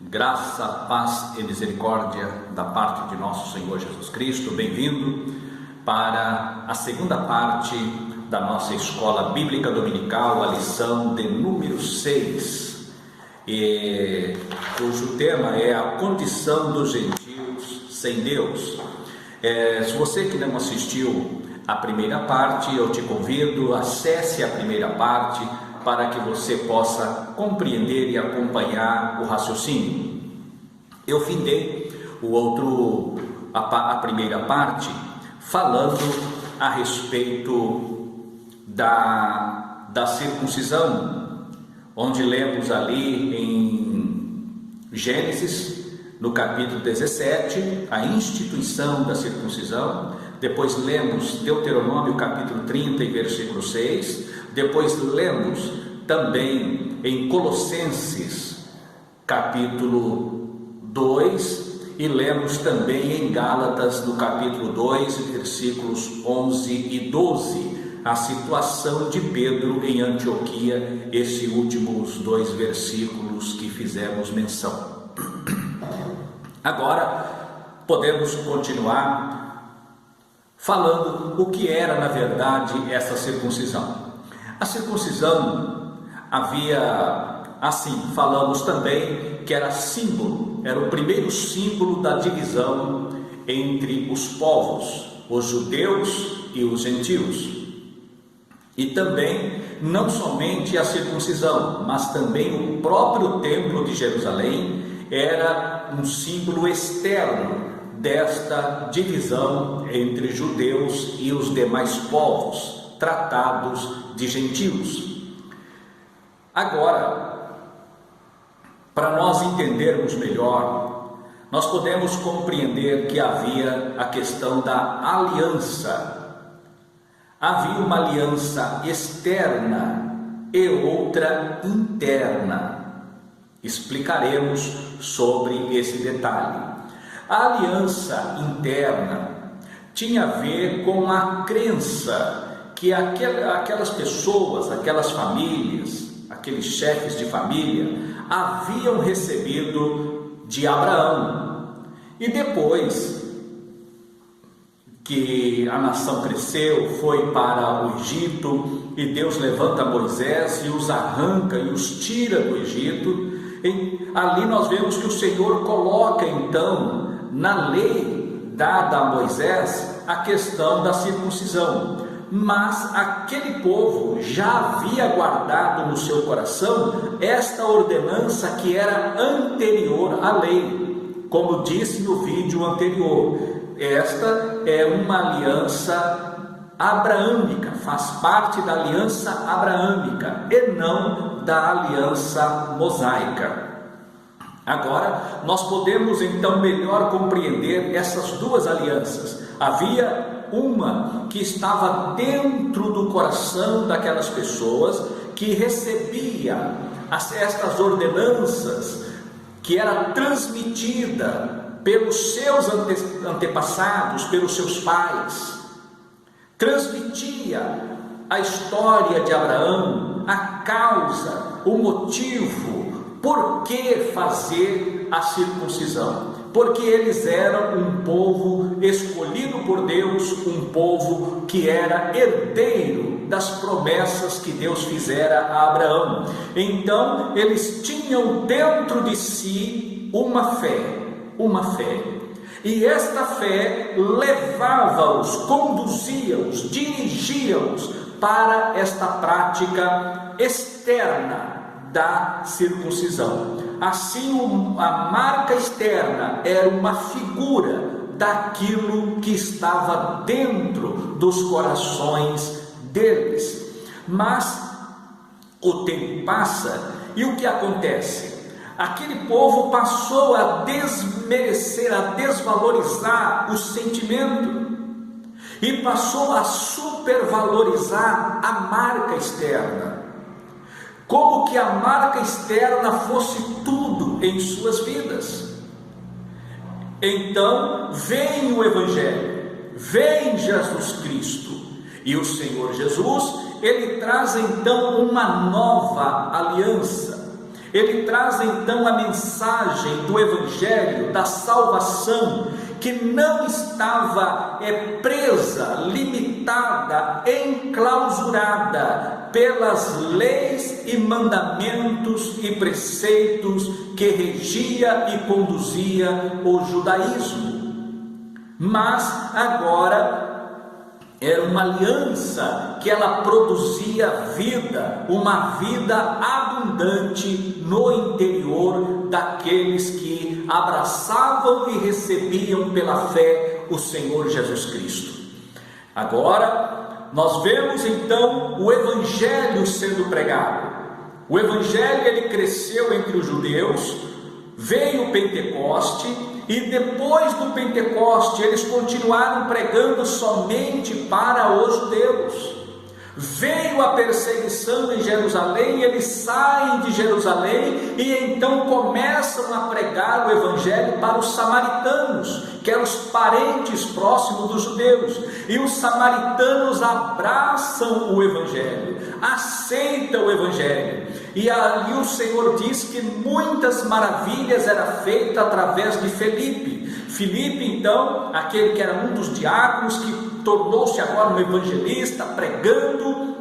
Graça, paz e misericórdia da parte de nosso Senhor Jesus Cristo. Bem-vindo para a segunda parte da nossa escola bíblica dominical, a lição de número 6, cujo tema é a condição dos gentios sem Deus. Se você que não assistiu a primeira parte, eu te convido, acesse a primeira parte para que você possa compreender e acompanhar o raciocínio. Eu findei a primeira parte falando a respeito da circuncisão, onde lemos ali em Gênesis, no capítulo 17, a instituição da circuncisão. Depois lemos Deuteronômio capítulo 30 e versículo 6, depois lemos também em Colossenses capítulo 2 e lemos também em Gálatas no capítulo 2, versículos 11 e 12, a situação de Pedro em Antioquia, esses últimos dois versículos que fizemos menção. Agora podemos continuar falando o que era na verdade essa circuncisão. A circuncisão havia, assim, falamos também que era símbolo, era o primeiro símbolo da divisão entre os povos, os judeus e os gentios. E também, não somente a circuncisão, mas também o próprio templo de Jerusalém era um símbolo externo desta divisão entre judeus e os demais povos, tratados de gentios. Agora, para nós entendermos melhor, nós podemos compreender que havia a questão da aliança. Havia uma aliança externa e outra interna. Explicaremos sobre esse detalhe. A aliança interna tinha a ver com a crença que aquelas pessoas, aquelas famílias, aqueles chefes de família haviam recebido de Abraão. E depois que a nação cresceu, foi para o Egito, e Deus levanta Moisés e os arranca e os tira do Egito. Ali nós vemos que o Senhor coloca então na lei dada a Moisés a questão da circuncisão, mas aquele povo já havia guardado no seu coração esta ordenança que era anterior à lei, como disse no vídeo anterior. Esta é uma aliança abraâmica, faz parte da aliança abraâmica e não da aliança mosaica. Agora, nós podemos então melhor compreender essas duas alianças. Havia uma que estava dentro do coração daquelas pessoas que recebia estas ordenanças, que era transmitida pelos seus antepassados, pelos seus pais. Transmitia a história de Abraão, a causa, o motivo, por que fazer a circuncisão? Porque eles eram um povo escolhido por Deus, um povo que era herdeiro das promessas que Deus fizera a Abraão. Então, eles tinham dentro de si uma fé. E esta fé levava-os, conduzia-os, dirigia-os para esta prática externa da circuncisão. Assim, a marca externa era uma figura daquilo que estava dentro dos corações deles. Mas o tempo passa e o que acontece? Aquele povo passou a desmerecer, a desvalorizar o sentimento e passou a supervalorizar a marca externa, como que a marca externa fosse tudo em suas vidas. Então vem o Evangelho, vem Jesus Cristo, e o Senhor Jesus, ele traz então uma nova aliança. ele traz então a mensagem do Evangelho, da salvação, que não estava presa, limitada, enclausurada pelas leis e mandamentos e preceitos que regia e conduzia o judaísmo, mas agora era uma aliança que ela produzia vida, uma vida abundante no interior daqueles que abraçavam e recebiam pela fé o Senhor Jesus Cristo. Agora, nós vemos então o Evangelho sendo pregado. O Evangelho ele cresceu entre os judeus, veio o Pentecoste, e depois do Pentecoste, eles continuaram pregando somente para os judeus. Veio a perseguição em Jerusalém, eles saem de Jerusalém e então começam a pregar o Evangelho para os samaritanos, que eram os parentes próximos dos judeus. E os samaritanos abraçam o Evangelho, aceitam o Evangelho. E ali o Senhor diz que muitas maravilhas eram feitas através de Filipe. Filipe, então, aquele que era um dos diáconos, que tornou-se agora um evangelista, pregando,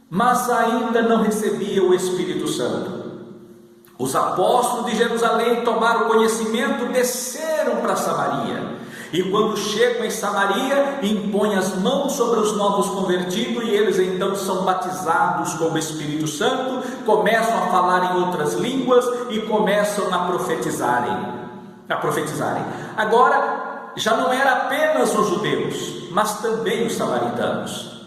mas ainda não recebia o Espírito Santo. Os apóstolos de Jerusalém tomaram conhecimento, desceram para Samaria. E quando chegam em Samaria, impõem as mãos sobre os novos convertidos e eles então são batizados com o Espírito Santo, começam a falar em outras línguas e começam a profetizarem. Agora, já não era apenas os judeus, mas também os samaritanos.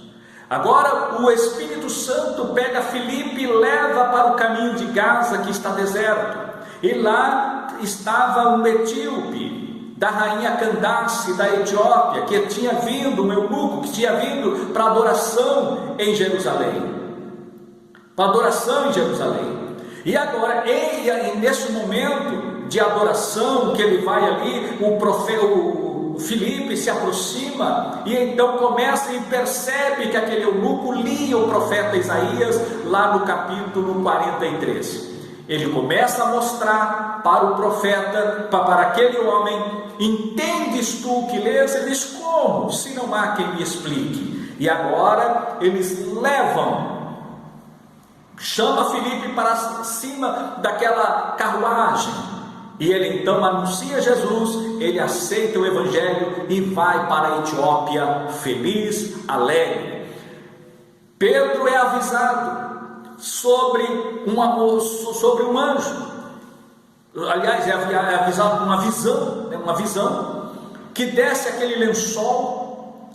Agora o Espírito Santo pega Filipe e leva para o caminho de Gaza, que está deserto. E lá estava um etíope, da rainha Candace da Etiópia, que tinha vindo, um eunuco, que tinha vindo para adoração em Jerusalém. E agora, nesse momento de adoração, que ele vai ali, o Filipe se aproxima e então começa e percebe que aquele eunuco lia o profeta Isaías lá no capítulo 43. Ele começa a mostrar para o profeta, para aquele homem: entendes tu o que lês? Ele diz: como? Se não há quem me explique. E agora eles chama Filipe para cima daquela carruagem, e ele então anuncia Jesus, ele aceita o Evangelho e vai para a Etiópia feliz, alegre. Pedro é avisado sobre um anjo, aliás é avisado uma visão, que desce aquele lençol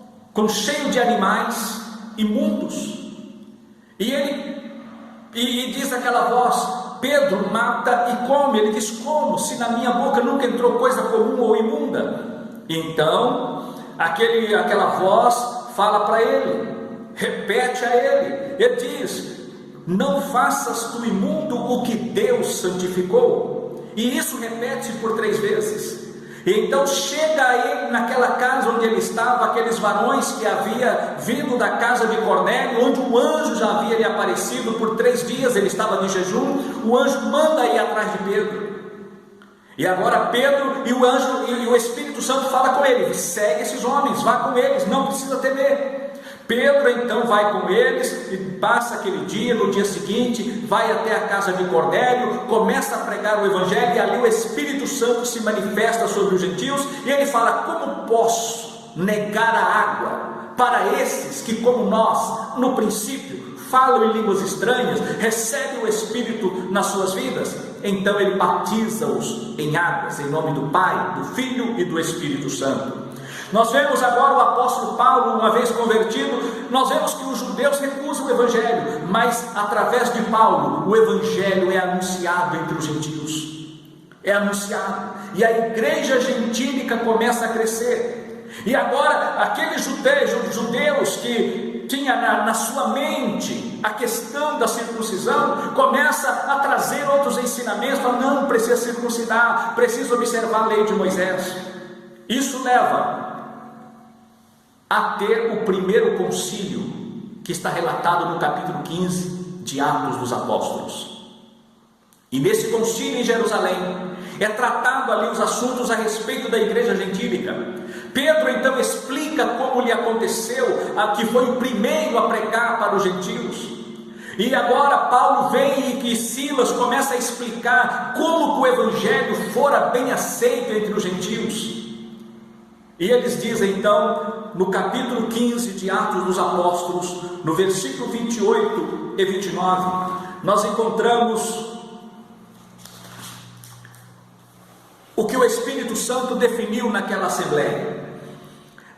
cheio de animais imundos, e diz aquela voz: Pedro, mata e come. Ele diz: como? Se na minha boca nunca entrou coisa comum ou imunda. Então aquela voz fala para ele, repete a ele, ele diz: não faças tu imundo o que Deus santificou. E isso repete por 3 vezes. E então chega a ele naquela casa onde ele estava, aqueles varões que havia vindo da casa de Cornélio, onde o anjo já havia lhe aparecido por 3 dias, ele estava de jejum. O anjo manda ir atrás de Pedro. E agora Pedro e o Espírito Santo fala com ele: segue esses homens, vá com eles, não precisa temer. Pedro então vai com eles e passa aquele dia. No dia seguinte vai até a casa de Cornélio, começa a pregar o Evangelho, e ali o Espírito Santo se manifesta sobre os gentios, e ele fala: como posso negar a água para esses que, como nós, no princípio falam em línguas estranhas, recebem o Espírito nas suas vidas? Então ele batiza-os em águas, em nome do Pai, do Filho e do Espírito Santo. Nós vemos agora o apóstolo Paulo, uma vez convertido, nós vemos que os judeus recusam o Evangelho, mas através de Paulo, o Evangelho é anunciado entre os gentios, e a igreja gentílica começa a crescer. E agora, aqueles judeus que tinha na sua mente a questão da circuncisão, começa a trazer outros ensinamentos: não precisa circuncidar, precisa observar a lei de Moisés. Isso leva a ter o primeiro concílio, que está relatado no capítulo 15 de Atos dos Apóstolos. E nesse concílio em Jerusalém, é tratado ali os assuntos a respeito da igreja gentílica. Pedro então explica como lhe aconteceu, que foi o primeiro a pregar para os gentios. E agora Paulo vem e Silas começa a explicar como o evangelho fora bem aceito entre os gentios. E eles dizem então, no capítulo 15 de Atos dos Apóstolos, no versículo 28 e 29, nós encontramos o que o Espírito Santo definiu naquela assembleia.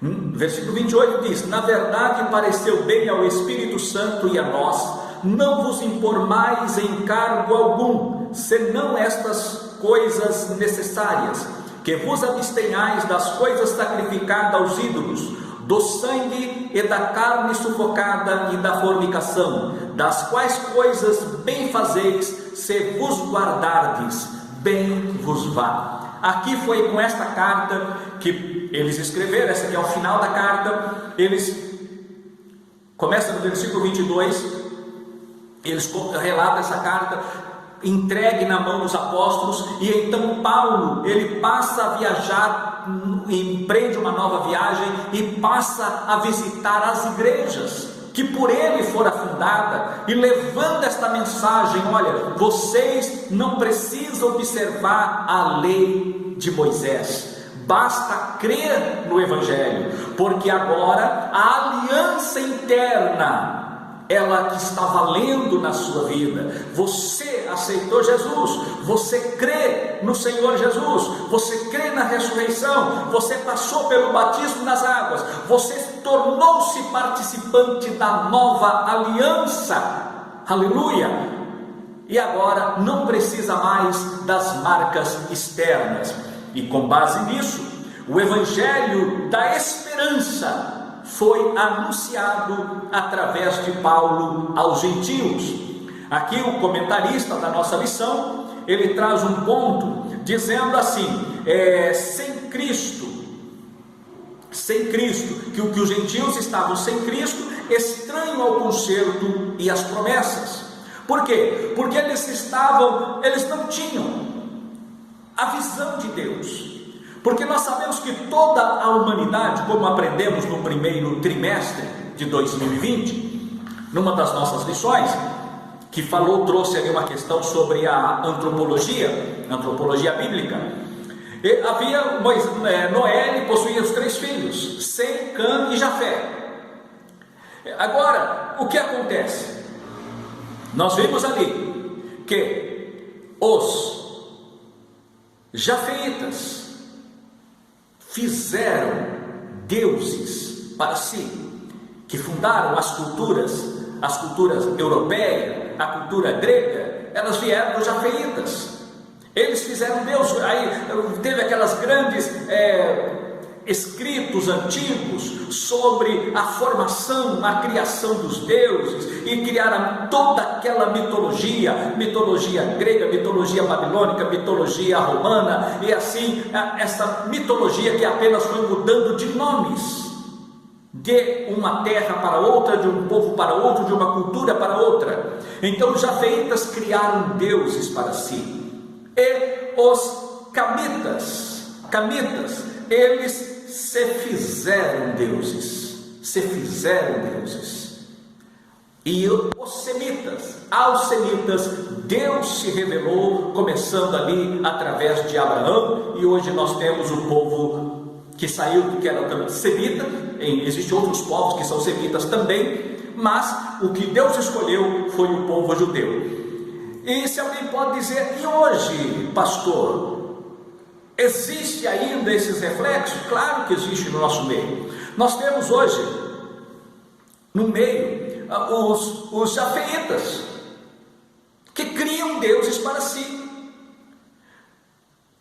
Versículo 28 diz: na verdade pareceu bem ao Espírito Santo e a nós não vos impor mais encargo algum, senão estas coisas necessárias, que vos abstenhais das coisas sacrificadas aos ídolos, do sangue e da carne sufocada e da fornicação, das quais coisas bem fazeis, se vos guardardes, bem vos vá. Aqui foi com esta carta que eles escreveram, essa aqui é o final da carta. Eles começam no versículo 22, eles relatam essa carta entregue na mão dos apóstolos, e então Paulo, ele passa a viajar, empreende uma nova viagem e passa a visitar as igrejas que por ele fora fundada, e levando esta mensagem: olha, vocês não precisam observar a lei de Moisés, basta crer no evangelho, porque agora a aliança interna, ela que está valendo na sua vida. Você aceitou Jesus, você crê no Senhor Jesus, você crê na ressurreição, você passou pelo batismo nas águas, você tornou-se participante da nova aliança, aleluia, e agora não precisa mais das marcas externas. E com base nisso, o evangelho da esperança foi anunciado através de Paulo aos gentios. Aqui o comentarista da nossa lição, ele traz um ponto dizendo assim: sem Cristo, que os gentios estavam sem Cristo, estranho ao concerto e às promessas. Por quê? Porque eles não tinham a visão de Deus. Porque nós sabemos que toda a humanidade, como aprendemos no primeiro trimestre de 2020, numa das nossas lições, que trouxe ali uma questão sobre a antropologia bíblica. Noé possuía os 3 filhos, Sem, Cã e Jafé. Agora, o que acontece? Nós vimos ali que os jafeitas fizeram deuses para si, que fundaram as culturas europeias, a cultura grega, elas vieram dos jafeitas. Eles fizeram Deus. Aí teve aquelas grandes escritos antigos sobre a formação, a criação dos deuses, e criaram toda aquela mitologia grega, mitologia babilônica, mitologia romana, e assim essa mitologia que apenas foi mudando de nomes, de uma terra para outra, de um povo para outro, de uma cultura para outra. Então os jafeitas criaram deuses para si, e os camitas, eles se fizeram deuses, e aos semitas, Deus se revelou, começando ali através de Abraão, e hoje nós temos o povo que saiu, que era também semita. Existem outros povos que são semitas também, mas o que Deus escolheu foi o povo judeu. E se alguém pode dizer: e hoje, pastor, existe ainda esses reflexos? Claro que existe no nosso meio. Nós temos hoje no meio os jafeitas, que criam deuses para si.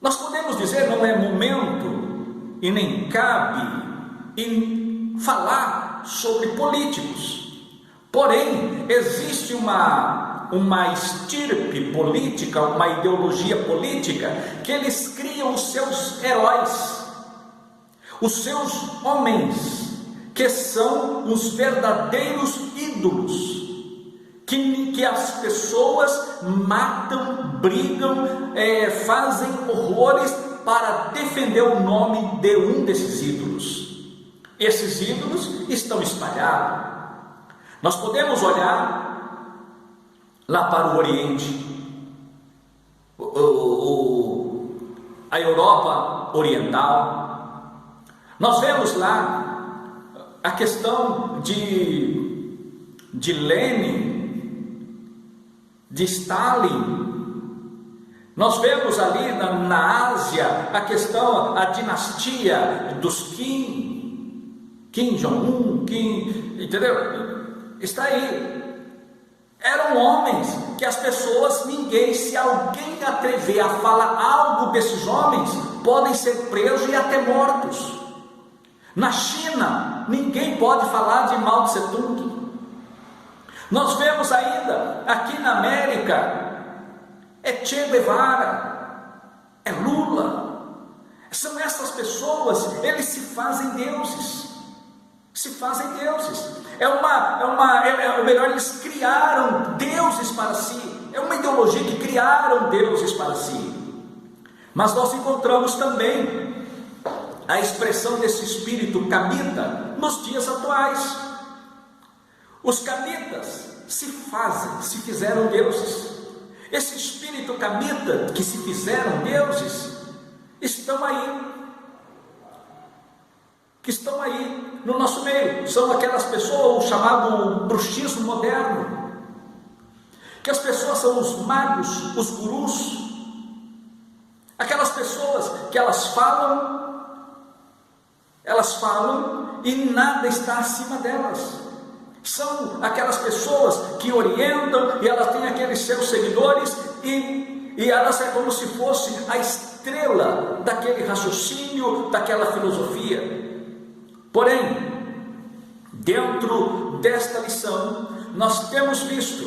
Nós podemos dizer, não é momento e nem cabe em falar sobre políticos, porém existe uma estirpe política, uma ideologia política, que eles criam os seus heróis, os seus homens, que são os verdadeiros ídolos, que as pessoas matam, brigam, fazem horrores para defender o nome de um desses ídolos. Esses ídolos estão espalhados. Nós podemos olhar lá para o Oriente, a Europa Oriental. Nós vemos lá a questão de Lenin, de Stalin. Nós vemos ali na Ásia a questão, a dinastia dos Kim Jong-un, entendeu? Está aí. Eram homens que as pessoas, se alguém atrever a falar algo desses homens, podem ser presos e até mortos. Na China, ninguém pode falar de Mao Tse Tung. Nós vemos ainda aqui na América, Che Guevara, Lula. São essas pessoas, eles se fazem deuses. Ou melhor, eles criaram deuses para si. É uma ideologia que criaram deuses para si. Mas nós encontramos também a expressão desse espírito camita nos dias atuais. Os camitas se fizeram deuses. Esse espírito camita que se fizeram deuses estão aí no nosso meio. São aquelas pessoas, o chamado bruxismo moderno, que as pessoas são os magos, os gurus, aquelas pessoas que elas falam e nada está acima delas. São aquelas pessoas que orientam e elas têm aqueles seus seguidores e elas é como se fosse a estrela daquele raciocínio, daquela filosofia. Porém, dentro desta lição, nós temos visto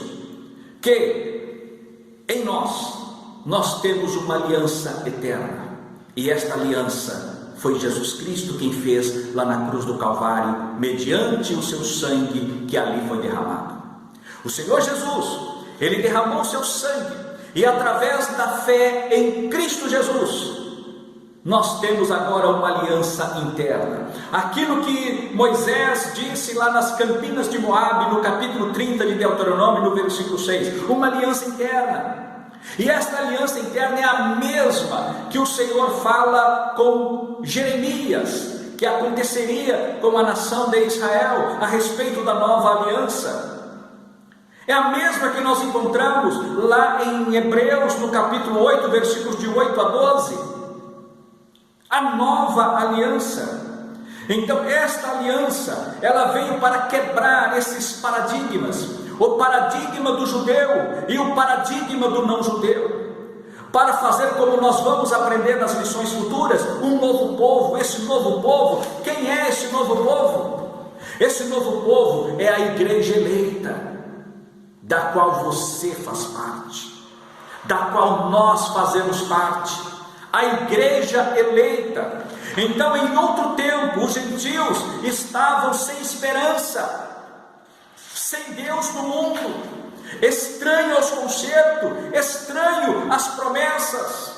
que em nós temos uma aliança eterna, e esta aliança foi Jesus Cristo quem fez lá na cruz do Calvário, mediante o seu sangue que ali foi derramado. O Senhor Jesus, Ele derramou o seu sangue, e através da fé em Cristo Jesus, nós temos agora uma aliança interna. Aquilo que Moisés disse lá nas campinas de Moabe, no capítulo 30 de Deuteronômio, no versículo 6, uma aliança interna. E esta aliança interna é a mesma que o Senhor fala com Jeremias, que aconteceria com a nação de Israel a respeito da nova aliança. É a mesma que nós encontramos lá em Hebreus, no capítulo 8, versículos de 8 a 12. A nova aliança. Então esta aliança, ela veio para quebrar esses paradigmas, o paradigma do judeu e o paradigma do não judeu, para fazer, como nós vamos aprender nas lições futuras, um novo povo. Esse novo povo, quem é esse novo povo? Esse novo povo é a igreja eleita, da qual você faz parte, da qual nós fazemos parte, a igreja eleita. Então, em outro tempo, os gentios estavam sem esperança, sem Deus no mundo, estranho aos concertos, estranho às promessas,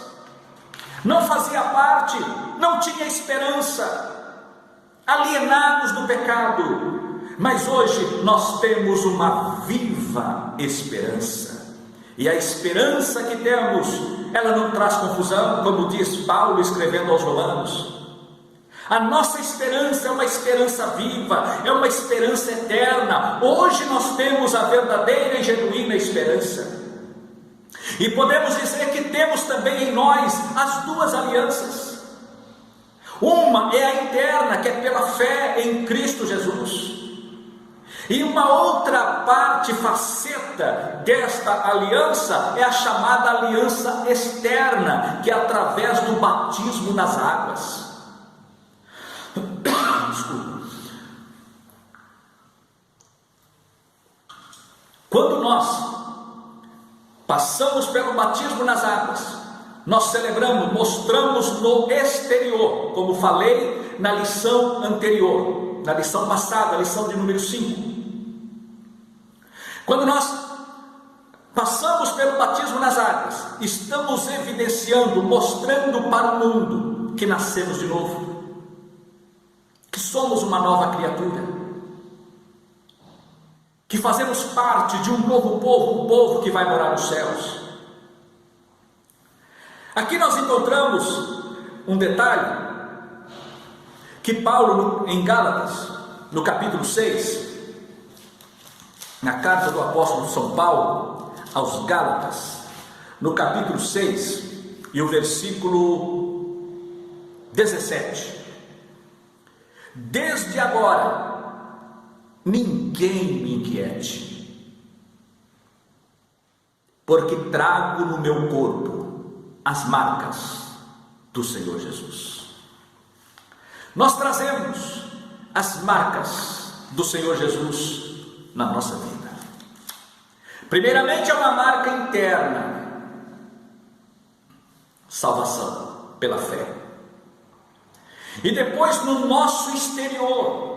não fazia parte, não tinha esperança, alienados do pecado. Mas hoje nós temos uma viva esperança. E a esperança que temos, ela não traz confusão, como diz Paulo escrevendo aos Romanos. A nossa esperança é uma esperança viva, é uma esperança eterna. Hoje nós temos a verdadeira e genuína esperança. E podemos dizer que temos também em nós as duas alianças. Uma é a interna, que é pela fé em Cristo Jesus. E uma outra parte, faceta desta aliança, é a chamada aliança externa, que é através do batismo nas águas. Desculpa. Quando nós passamos pelo batismo nas águas, nós celebramos, mostramos no exterior, como falei na lição anterior, na lição passada, a lição de número 5. Quando nós batismo nas águas, estamos evidenciando, mostrando para o mundo que nascemos de novo, que somos uma nova criatura, que fazemos parte de um novo povo, um povo que vai morar nos céus. Aqui nós encontramos um detalhe que Paulo, em Gálatas, no capítulo 6, na carta do apóstolo São Paulo aos Gálatas, no capítulo 6 e o versículo 17: desde agora ninguém me inquiete, porque trago no meu corpo as marcas do Senhor Jesus. Nós trazemos as marcas do Senhor Jesus na nossa vida. Primeiramente é uma marca interna, salvação pela fé, e depois no nosso exterior,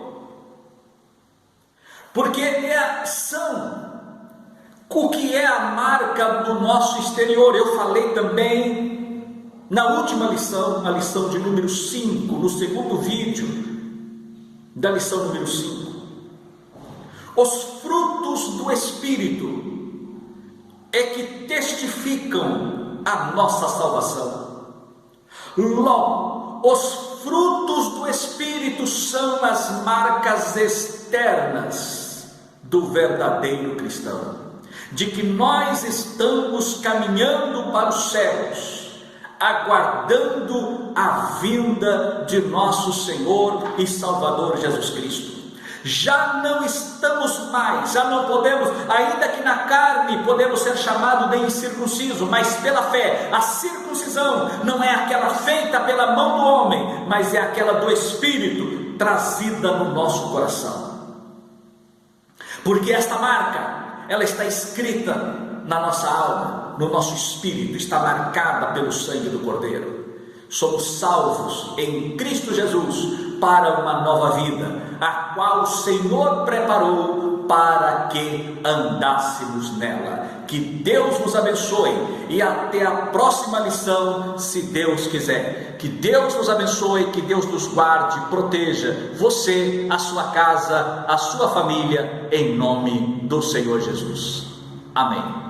porque o que é a marca do nosso exterior? Eu falei também na última lição, a lição de número 5, no segundo vídeo da lição número 5. Os frutos do Espírito é que testificam a nossa salvação. Logo, os frutos do Espírito são as marcas externas do verdadeiro cristão, de que nós estamos caminhando para os céus, aguardando a vinda de nosso Senhor e Salvador Jesus Cristo. Já não estamos mais, já não podemos, ainda que na carne podemos ser chamados de incircunciso, mas pela fé. A circuncisão não é aquela feita pela mão do homem, mas é aquela do Espírito, trazida no nosso coração. Porque esta marca, ela está escrita na nossa alma, no nosso espírito, está marcada pelo sangue do Cordeiro. Somos salvos em Cristo Jesus para uma nova vida, a qual o Senhor preparou para que andássemos nela. Que Deus nos abençoe e até a próxima lição, se Deus quiser. Que Deus nos abençoe, que Deus nos guarde, proteja você, a sua casa, a sua família, em nome do Senhor Jesus. Amém.